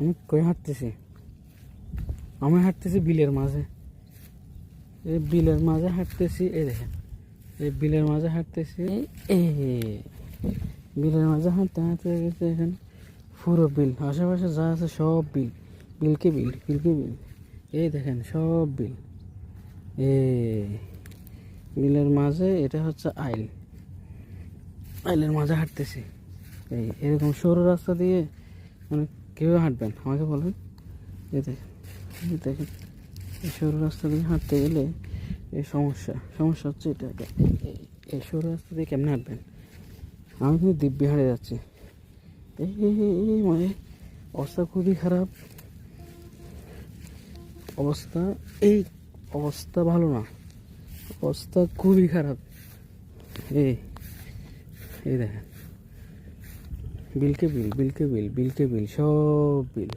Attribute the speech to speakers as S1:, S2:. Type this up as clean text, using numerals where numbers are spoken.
S1: আমি কই হাঁটতেছি, আমি হাঁটতেছি বিলের মাঝে। এই বিলের মাঝে হাঁটতেছি, এই দেখেন এই বিলের মাঝে হাঁটতেছি। এই বিলের মাঝে হাঁটতে হাঁটতে গেছে এখানে পুরো বিল, আশেপাশে যা আছে সব বিল, বিলকে বিল, বিলকে বিল। এই দেখেন সব বিল। এই বিলের মাঝে এটা হচ্ছে আইল, আইলের মাঝে হাঁটতেছি। এই এরকম সরু রাস্তা দিয়ে মানে কীভাবে হাঁটবেন আমাকে বলেন। এই দেখেন, এই দেখেন এই সরু রাস্তা দিয়ে হাঁটতে গেলে এই সমস্যা হচ্ছে এটা। এই সরু রাস্তা দিয়ে কেমনে হাঁটবেন? আমি কিন্তু দিব্যি হাঁটে যাচ্ছি। এই মানে অবস্থা খুবই খারাপ, অবস্থা এই অবস্থা ভালো না, অবস্থা খুবই খারাপ। এই এই দেখেন বিলকে বিল, বিলকে বিল, বিলকে বিল, সব বিল।